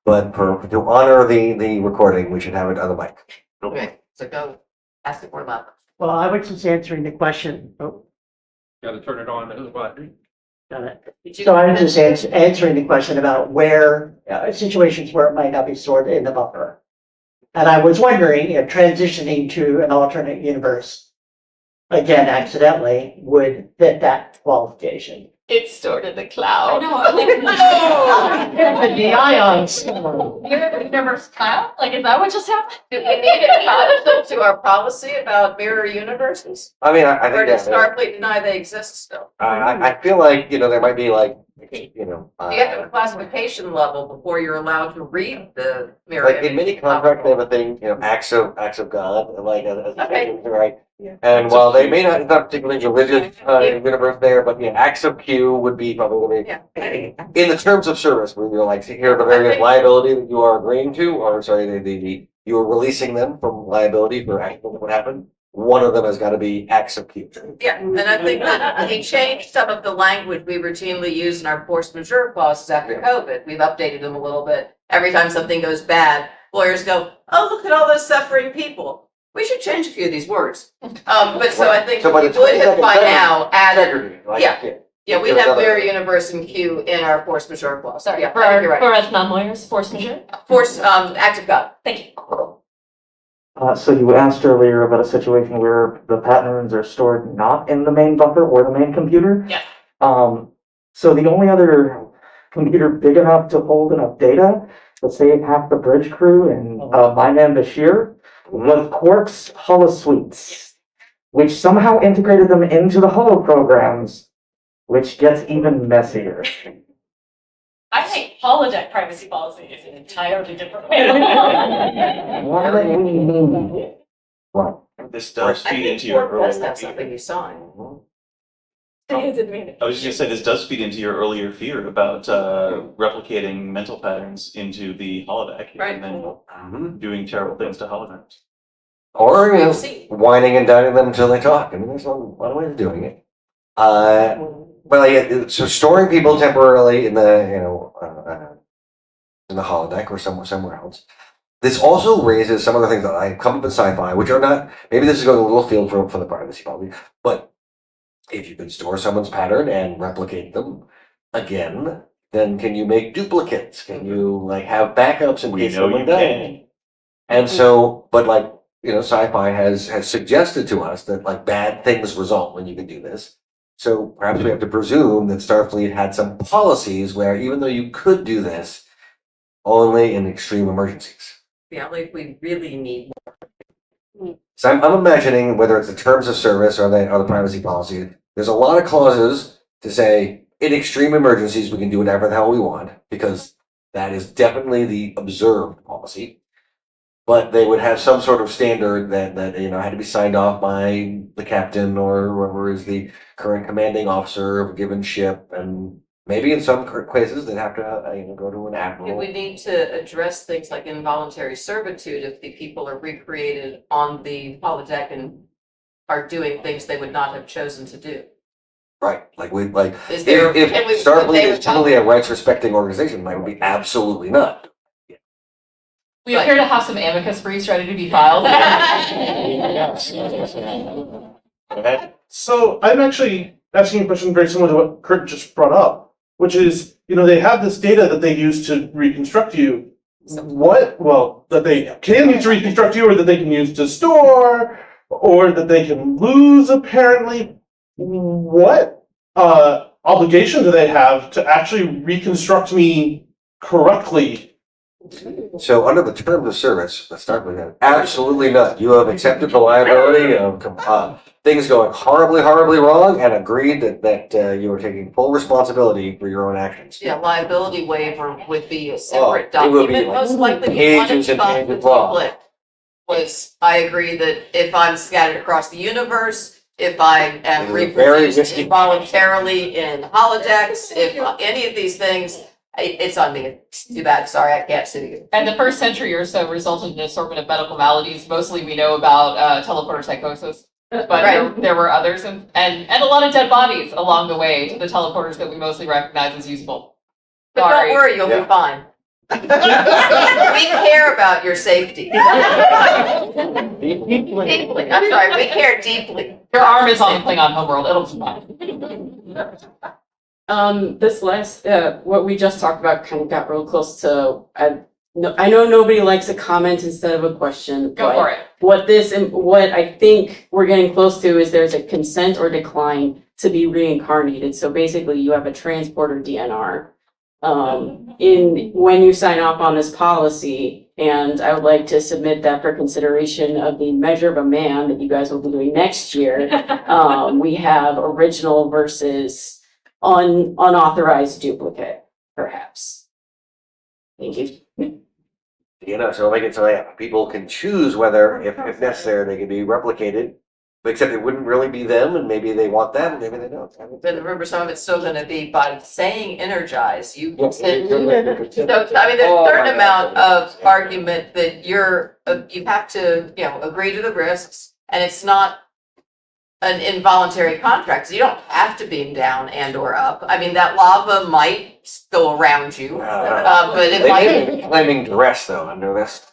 but to honor the recording, we should have it on the mic. Okay, so go ask it more loud. Well, I was just answering the question. Oh, Gotta turn it on, who's what? got it. Did you- So I was just answering the question about where, situations where it might not be stored in the buffer. And I was wondering if transitioning to an alternate universe, again accidentally, would fit that qualification. It's stored in the I cloud. know, I'm like, The ions. Mirror universe cloud? Like, is that what just happened? Do we need to add to our policy about mirror universes? I mean, I Or think does that, Starfleet deny they exist still? I feel like, there might be like, You have a classification level before you're allowed to read the mirror. like in image. many contracts, they have a thing, acts of God, like as Okay. right? Yeah. And while they may not, it's not particularly religious universe there, but acts of Q would be probably Yeah. in the terms of service, where you're like, here are the various liability that you are agreeing to, or sorry, you are releasing them from liability for actions that would happen. One of them has got to be acts of Q. Yeah, and I think that we changed some of the language we routinely use in our force majeure clauses after COVID. We've updated them a little bit. Every time something goes bad, lawyers go, oh, look at all those suffering people. We should change a few of these words. But so I think So by we the would have 22nd by now added, Integrity, like, Yeah. yeah, we'd have mirror universe and Q in our force majeure clause. Sorry, Yeah, for I think you're right. us non-lawyers, force majeure. Force, act of God. Thank you. So you asked earlier about a situation where the patterns are stored not in the main buffer or the main computer. Yeah. So the only other computer big enough to hold enough data to save half the bridge crew and my man Bashir was Quark's holosuites, which somehow integrated them into the holo programs, which gets even messier. I think holodeck privacy policy is an entirely different way. Right. This does I feed think into your Ford does earlier have something you sign. His advantage. I was just gonna say, this does feed into your earlier fear about replicating mental patterns into the holodeck Right. and then doing terrible things to holograms. Or, We've seen. whining and dining them until they talk. I mean, there's a lot of ways of doing it. But like, so storing people temporarily in the, in the holodeck or somewhere else. This also raises some of the things that I come up in sci-fi, which are not, maybe this is going a little field for the privacy policy, but if you can store someone's pattern and replicate them again, then can you make duplicates? Can you like have backups in We case know someone you dies? can. And so, but like, sci-fi has suggested to us that like bad things result when you can do this. So perhaps we have to presume that Starfleet had some policies where even though you could do this, only in extreme emergencies. Yeah, like we really need. So I'm imagining whether it's the terms of service or the privacy policy, there's a lot of clauses to say in extreme emergencies we can do whatever the hell we want because that is definitely the observed policy. But they would have some sort of standard that had to be signed off by the captain or whoever is the current commanding officer of a given ship, and maybe in some cases they'd have to go to an admiral. We need to address things like involuntary servitude if the people are recreated on the holodeck and are doing things they would not have chosen to do. Right, Is there? if and we- Starfleet they is would truly a rights respecting organization, that would be absolutely not. We appear to have some amicus briefs ready to be filed. So I'm actually asking a question very similar to what Kurt just brought up, which is, they have this data that they use to reconstruct you. That they can use to reconstruct you, or that they can use to store, or that they can lose, apparently. What obligation do they have to actually reconstruct me correctly? So under the terms of service, let's start with that. Absolutely not. You have accepted the liability of things going horribly, horribly wrong and agreed that you are taking full responsibility for your own actions. Yeah, liability waiver would be a separate it would be document, like most likely. pages and pages of law. Was, I agree that if I'm scattered across the universe, if I am It is very reproduced risky. involuntarily in holodecks, if any of these things, it's on me. It's too bad. Sorry, I can't sue you. And the first century or so resulted in an assortment of medical maladies. Mostly we know about teleporter psychosis, but Right. there were others and a lot of dead bodies along the way to the teleporters that we mostly recognize as usable. But Sorry. don't worry, you'll Yeah. be fine. We care about your safety. Deeply. I'm sorry, we care deeply. Your arm is on the Klingon homeworld. It'll be fine. This last, what we just talked about kind of got real close to, I know nobody likes a comment instead of a question. Go for it. What I think we're getting close to is there's a consent or decline to be reincarnated. So basically you have a transporter DNR. When you sign off on this policy, and I would like to submit that for consideration of the measure of a man that you guys will be doing next year. We have original versus unauthorized duplicate, perhaps. Thank you. So make it so that people can choose whether, if necessary, they can be replicated, except it wouldn't really be them, and maybe they want that, and maybe they don't. But remember, some of it's still gonna be by saying energize, you Yes, can. it- So, I mean, there's Oh, a certain my amount God. of argument that you have to, agree to the risks, and it's not an involuntary contract, so you don't have to beam down and or up. I mean, that lava might go around you, but it They might. may be claiming duress, though, under this.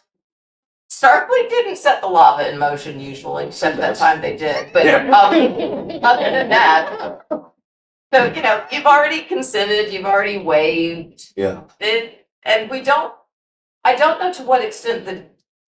Starfleet didn't set the lava in motion usually, except that time they did, but, Yeah. other than that. So, you've already consented, you've already waived. Yeah. And I don't know to what extent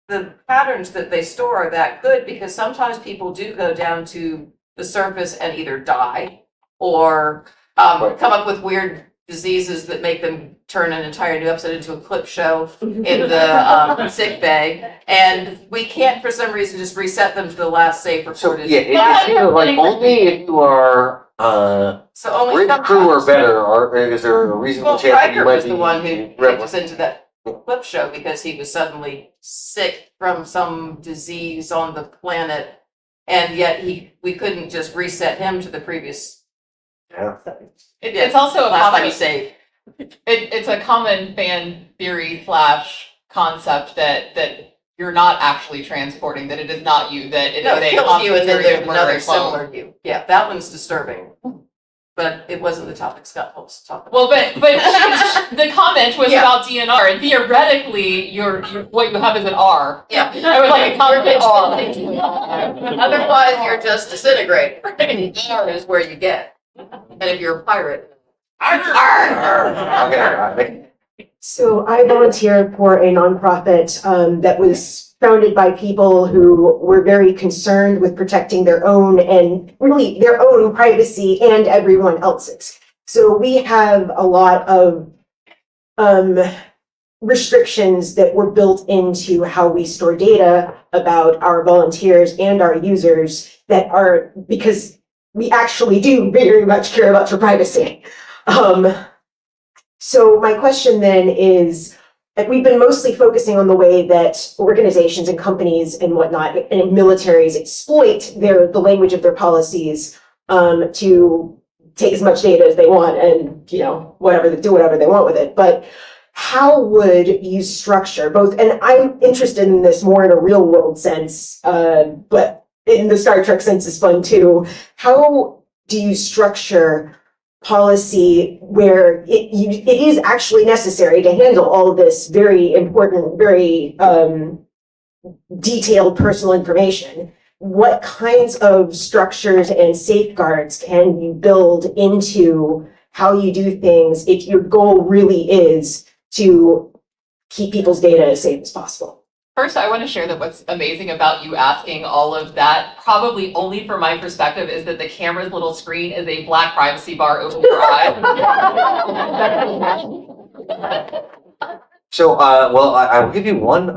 the patterns that they store are that good, because sometimes people do go down to the surface and either die or Right. come up with weird diseases that make them turn an entire new episode into a clip show in the sick bay, and we can't for some reason just reset them to the last safe So, recorded. yeah, only if you are, So only bridge crew or sometimes. better, or is there a reasonable Well, chance that you Riker might was be? the one who kicked us into that clip show because he was suddenly sick from some disease on the planet, and yet we couldn't just reset him to the previous. Yeah. It's also a Last time common, he saved. it's a common fan theory / concept that you're not actually transporting, that it is not you, that it No, is it a kills you, and then constant there's series of another murdering clones. similar you. Yeah, that one's disturbing, but it wasn't the topic Scott wants to talk about. Well, but the comment was Yeah. about DNR, and theoretically, what you have is an R. Yeah. I would like a comment R. Otherwise, you're just disintegrating. There is where you get. And if you're a pirate. Okay, all right. So I volunteer for a nonprofit that was founded by people who were very concerned with protecting their own and really their own privacy and everyone else's. So we have a lot of restrictions that were built into how we store data about our volunteers and our users that are because we actually do very much care about your privacy. So my question then is, we've been mostly focusing on the way that organizations and companies and whatnot and militaries exploit the language of their policies to take as much data as they want and, do whatever they want with it. But how would you structure both? And I'm interested in this more in a real world sense, but in the Star Trek sense is fun too. How do you structure policy where it is actually necessary to handle all of this very important, very detailed personal information? What kinds of structures and safeguards can you build into how you do things if your goal really is to keep people's data as safe as possible? First, I want to share that what's amazing about you asking all of that, probably only from my perspective, is that the camera's little screen is a black privacy bar over your eye. So, well, I will give you one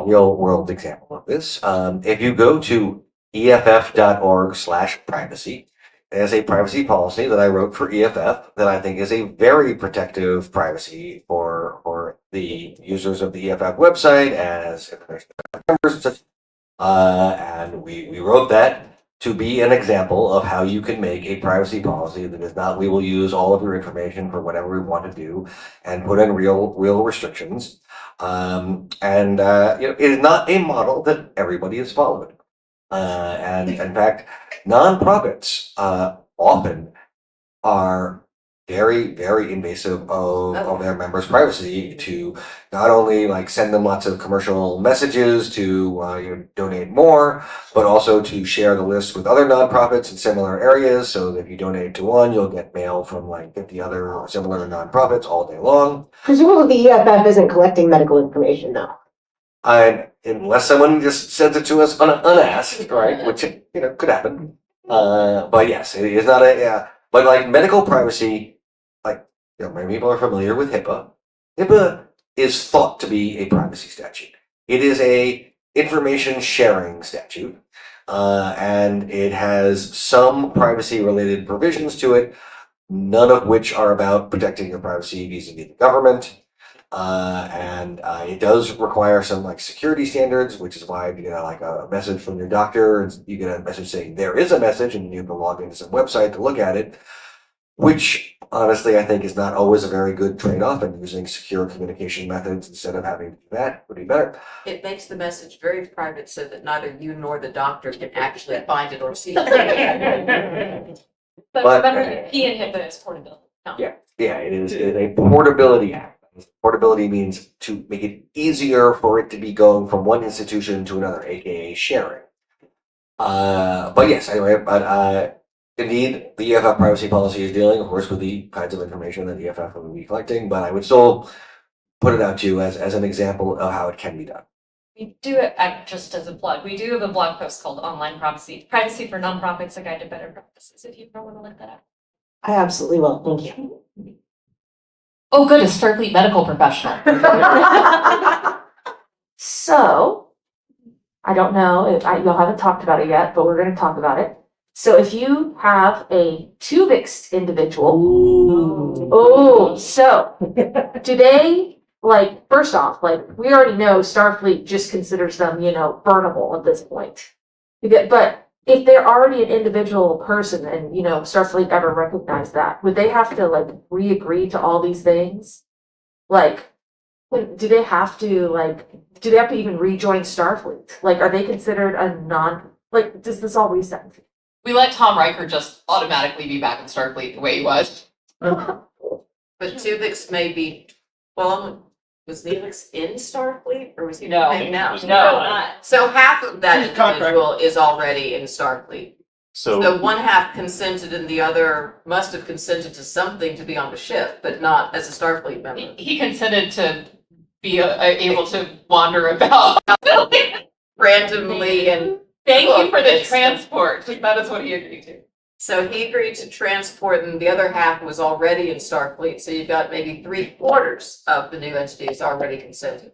real world example of this. If you go to EFF.org/privacy, there's a privacy policy that I wrote for EFF that I think is a very protective privacy for the users of the EFF website as members and such. And we wrote that to be an example of how you can make a privacy policy that is not, we will use all of your information for whatever we want to do, and put in real restrictions. It is not a model that everybody has followed. And in fact, nonprofits often are very, very invasive of their members' privacy to not only like send them lots of commercial messages to donate more, but also to share the list with other nonprofits in similar areas. So that if you donate to one, you'll get mail from like 50 other similar nonprofits all day long. Presumably the EFF isn't collecting medical information though. And unless someone just sends it to us unasked, right, which could happen. But yes, it is not but like medical privacy, like many people are familiar with HIPAA. HIPAA is thought to be a privacy statute. It is a information sharing statute, and it has some privacy related provisions to it, none of which are about protecting your privacy vis-a-vis the government. And it does require some like security standards, which is why if you get like a message from your doctor, and you get a message saying there is a message, and you can log into some website to look at it, which honestly I think is not always a very good trade-off, and using secure communication methods instead of having to do that would be better. It makes the message very private so that neither you nor the doctor can actually find it or see it. But remember, the P in HIPAA is portability. No. Yeah, it is a portability act. Portability means to make it easier for it to be going from one institution to another, aka sharing. But yes, anyway, indeed, the EFF privacy policy is dealing, of course, with the kinds of information that the EFF will be collecting, but I would still put it out to you as an example of how it can be done. We do it, just as a plug, we do have a blog post called Online Privacy for Nonprofits, a Guide to Better Practices, if you ever want to look that up. I absolutely will. Thank you. Oh, good, a Starfleet medical professional. So, I don't know if y'all haven't talked about it yet, but we're going to talk about it. So if you have a Tuvix individual, so do they, like, first off, like, we already know Starfleet just considers them, burnable at this point. But if they're already an individual person and, Starfleet ever recognized that, would they have to, like, re-agree to all these things? Like, do they have to even rejoin Starfleet? Like, are they considered does this all reset? We let Tom Riker just automatically be back in Starfleet the way he was. But Tuvix may be, was Neelix in Starfleet or was he? No. No. No. So half of that He's contracted. individual is already in Starfleet. So one half consented and the other must have consented to something to be on the ship, but not as a Starfleet member. He consented to be able to wander about. Randomly and Thank you for the It's- transport. That is what he agreed to. so he agreed to transport and the other half was already in Starfleet. So you've got maybe 3/4 of the new entities already consented.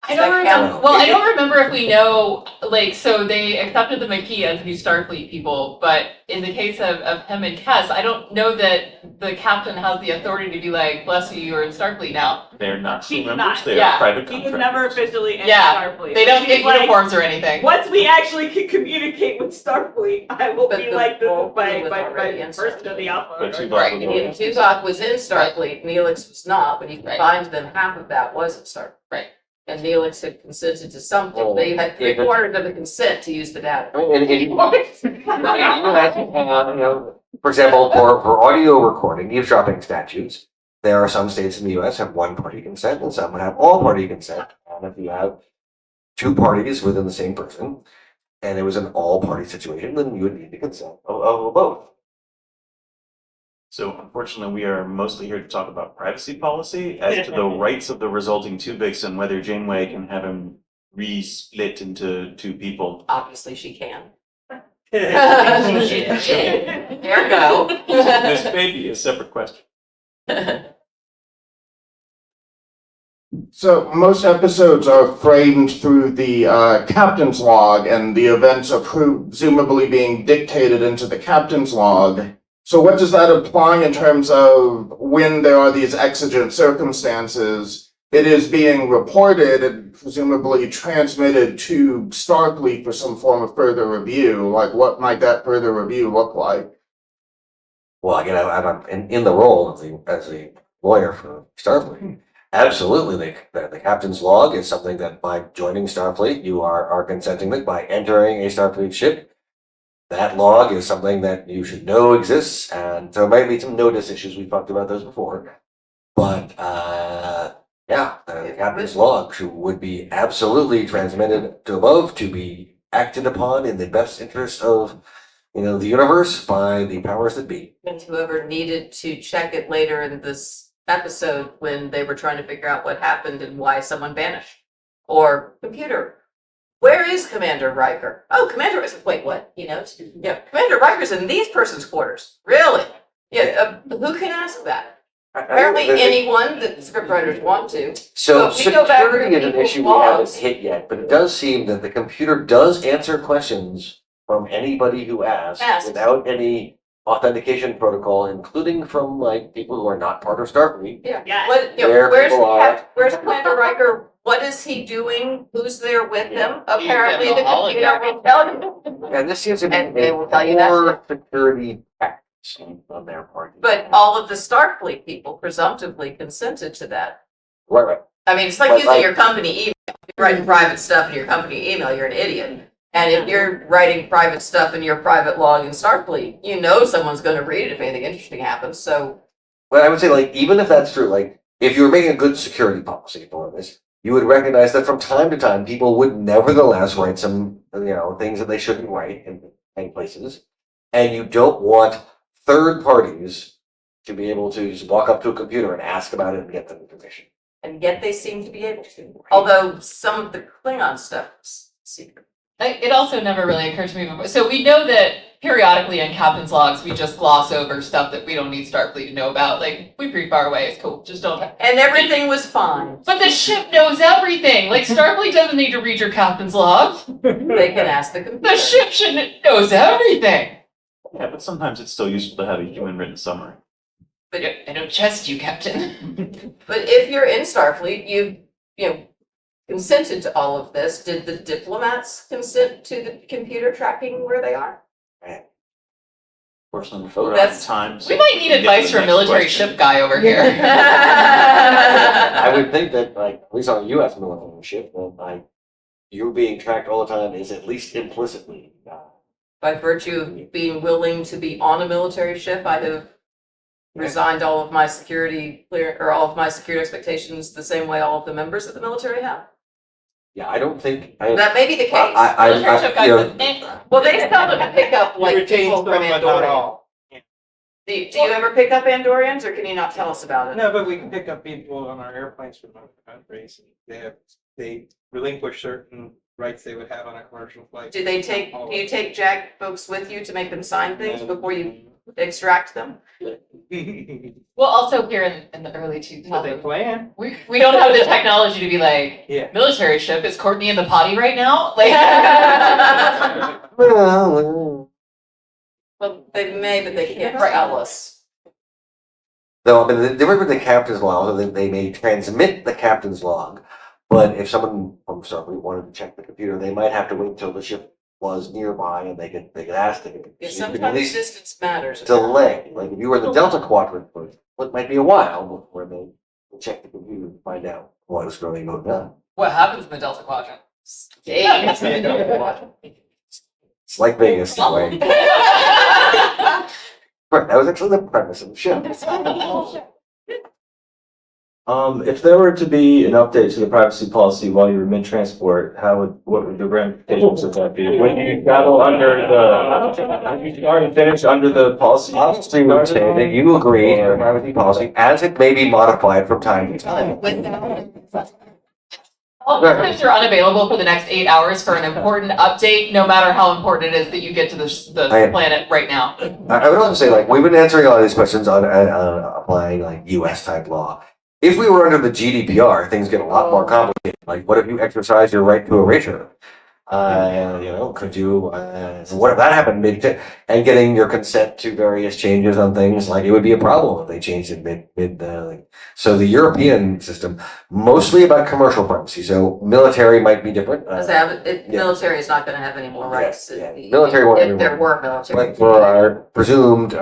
I don't Does that remember. count? Well, I don't remember if we know, like, so they accepted the McKee as new Starfleet people, but in the case of him and Kess, I don't know that the captain has the authority to be like, bless you, you're in Starfleet now. They're not He's crew not. members, they Yeah. are private He was contractors. never officially in Yeah, Starfleet. They don't get He's like, uniforms or anything. once we actually can communicate with Starfleet, I will But be the like the whole by team was already in person of the Alpha. But Tuvok Right, was And already- Tuvok was in Starfleet, Neelix was not. When you Right. combined them, half of that was in Starfleet. Right. And Neelix had consented to something. Oh, They had yeah, but- 3/4 of the consent to use the data. I mean, and you know, for example, for audio recording, eavesdropping statutes, there are some states in the US have one party consent and some have all party consent. And if you have two parties within the same person, and it was an all party situation, then you would need the consent of both. So unfortunately, we are mostly here to talk about privacy policy as to the rights of the resulting Tuvix and whether Janeway can have him re-split into two people. Obviously, she can. There you go. This may be a separate question. So most episodes are framed through the captain's log, and the events are presumably being dictated into the captain's log. So what does that imply in terms of when there are these exigent circumstances? It is being reported and presumably transmitted to Starfleet for some form of further review. Like, what might that further review look like? Well, again, I'm in the role as a lawyer for Starfleet. Absolutely, the captain's log is something that by joining Starfleet, you are consenting that by entering a Starfleet ship, that log is something that you should know exists, and there might be some notice issues. We've talked about those before, but yeah, the captain's log would be absolutely transmitted to above to be acted upon in the best interest of the universe by the powers that be. And whoever needed to check it later in this episode when they were trying to figure out what happened and why someone vanished. Or computer. Where is Commander Riker? Oh, Commander Riker. Wait, what? Yeah, Commander Riker's in these person's quarters. Really? Yeah, who can ask that? Apparently anyone that the scriptwriters want to. So if we go back security to is an people's issue we haven't logs- hit yet, but it does seem that the computer does answer questions from anybody who asks Asks. without any authentication protocol, including from like people who are not part of Starfleet. Yeah. What, Where where's people are. where's Commander Riker? What is he doing? Who's there with him? Apparently the computer will tell you. And this seems to be And they will tell you that core security practice on their part. But all of the Starfleet people presumptively consented to that. Right. I mean, it's like But using like- your company email. If you're writing private stuff in your company email, you're an idiot. And if you're writing private stuff in your private log in Starfleet, you know someone's going to read it if anything interesting happens. So But I would say, like, even if that's true, like, if you were making a good security policy for this, you would recognize that from time to time, people would nevertheless write some, things that they shouldn't write in places. And you don't want third parties to be able to just walk up to a computer and ask about it and get the information. and yet they seem to be able to. Although some of the Klingon stuff is secret. It also never really occurred to me before. So we know that periodically in captain's logs, we just gloss over stuff that we don't need Starfleet to know about. Like, we're pretty far away, it's cool, just don't. And everything was fine. But the ship knows everything. Like, Starfleet doesn't need to read your captain's log. They can ask the computer. The ship knows everything. Yeah, but sometimes it's still useful to have a human written summary. But, I don't trust you, Captain. but if you're in Starfleet, you consented to all of this. Did the diplomats consent to the computer tracking where they are? Fortunately, we're out of That's- time. so We might need we can get to advice the from a next military question. ship guy over here. I would think that, like, at least on a U.S. military ship, that, like, you being tracked all the time is at least implicitly. By virtue of being willing to be on a military ship, I have resigned all of my security expectations the same way all of the members of the military have. Yeah, I don't think. That may be the case. Military ship guys, you know, Well, they seldom pick up like Retain people some, from but not Andorian. all. Do you ever pick up Andorians, or can you not tell us about it? No, but we can pick up people on our airplanes from other countries. They relinquish certain rights they would have on a commercial flight. Do you take JAG folks with you to make them sign things before you extract them? Well, also here in the early But they 2000s, plan. we don't have the technology to be like, Yeah. military ship, is Courtney in the potty right now? Like. Well, they may, but they can't Right. tell us. No, I mean, the difference with the captain's log is that they may transmit the captain's log, but if someone from Starfleet wanted to check the computer, they might have to wait until the ship was nearby and they could ask the computer. Yeah, So you could at sometimes least distance matters. delay, like if you were in the Delta Quadrant, it might be a while before they check the computer and find out what is going on. What happens in the Delta Quadrant? Days. It's like Vegas that way. Right, that was actually the premise of the show. If there were to be an update to the privacy policy while you were mid-transport, what would the ramifications of that be? When you travel when you start and finish under the policy? Obviously, we would say that you agree to the privacy policy as it may be modified from time to time. Alternatives are unavailable for the next 8 hours for an important update, no matter how important it is that you get to the planet right now. I would also say, like, we've been answering a lot of these questions on applying like US type law. If we were under the GDPR, things get a lot more complicated. Like, what if you exercise your right to erasure? Could you, what if that happened and getting your consent to various changes on things, like it would be a problem if they changed it so the European system, mostly about commercial privacy, so military might be different. Military is not gonna have any more rights. Military won't have If any there more. were military. But for our presumed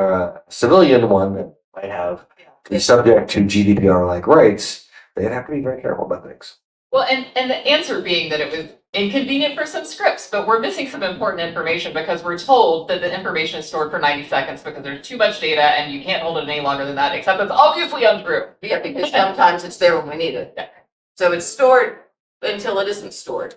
civilian one that might have be subject to GDPR-like rights, they'd have to be very careful about things. Well, and the answer being that it was inconvenient for some scripts, but we're missing some important information because we're told that the information is stored for 90 seconds because there's too much data and you can't hold it any longer than that, except that's obviously untrue. Yeah, because sometimes it's there when we need it. So it's stored until it isn't stored.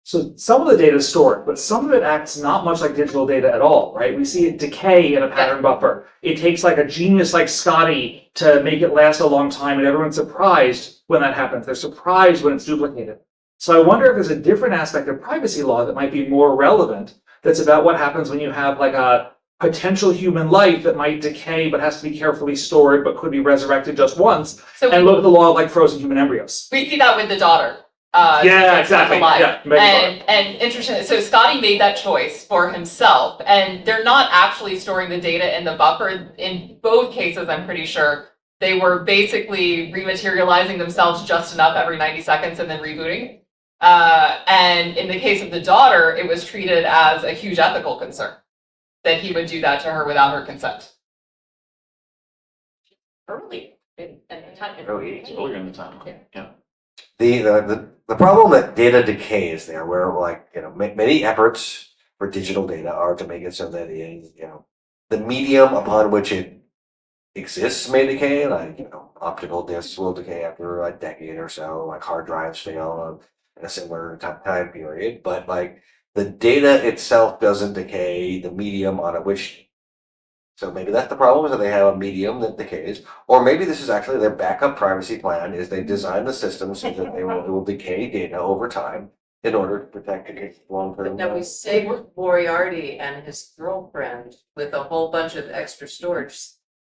So some of the data is stored, but some of it acts not much like digital data at all, right? We see it decay in a pattern buffer. It takes like a genius like Scotty to make it last a long time, and everyone's surprised when that happens. They're surprised when it's duplicated. So I wonder if there's a different aspect of privacy law that might be more relevant, that's about what happens when you have like a potential human life that might decay but has to be carefully stored but could be resurrected just once, So and look at the law of like frozen human embryos. we see that with the daughter. Yeah, exactly. Yeah, maybe and interesting. So Scotty made that choice for himself, and they're not actually storing the data in the buffer. In both cases, I'm pretty sure they were basically rematerializing themselves just enough every 90 seconds and then rebooting. And in the case of the daughter, it was treated as a huge ethical concern that he would do that to her without her consent. Early. Earlier in the time. Yeah. The problem that data decay is there, where many efforts for digital data are to make it so that the medium upon which it exists may decay, like optical discs will decay after a decade or so, like hard drives fail in a similar time period, but like the data itself doesn't decay, the medium on which. So maybe that's the problem, is that they have a medium that decays, or maybe this is actually their backup privacy plan, is they design the system so that it will decay data over time in order to protect against long-term. Now we saved Moriarty and his girlfriend with a whole bunch of extra storage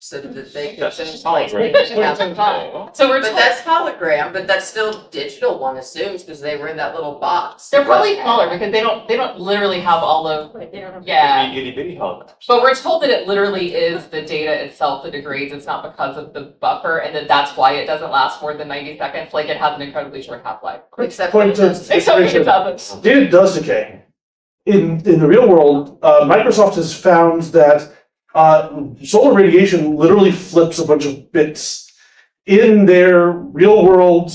so that they could finish like. So we're But told that's hologram, but that's still digital, one assumes, because they were in that little box. they're probably smaller because they don't literally have all of yeah. Itty bitty holograms. But we're told that it literally is the data itself that degrades. It's not because of the buffer, and that's why it doesn't last more than 90 seconds. Like it has an incredibly short half-life. Except Point to Except when it doesn't. data does decay. In the real world, Microsoft has found that solar radiation literally flips a bunch of bits in their real world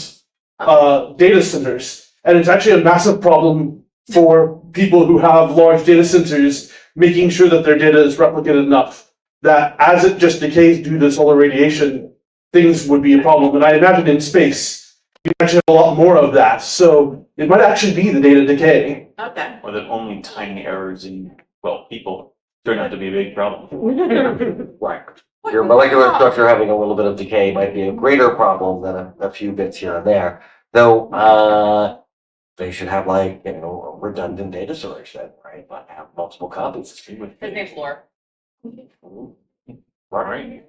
data centers. And it's actually a massive problem for people who have large data centers, making sure that their data is replicated enough that as it just decays due to solar radiation, things would be a problem. And I imagine in space, you actually have a lot more of that. So it might actually be the data decay. Okay. Or that only tiny errors in, well, people turn out to be a big problem. Right. Your molecular structure having a little bit of decay might be a greater problem than a few bits here and there. Though, they should have like, redundant data storage then, right? But have multiple copies. His name's Laura. Right.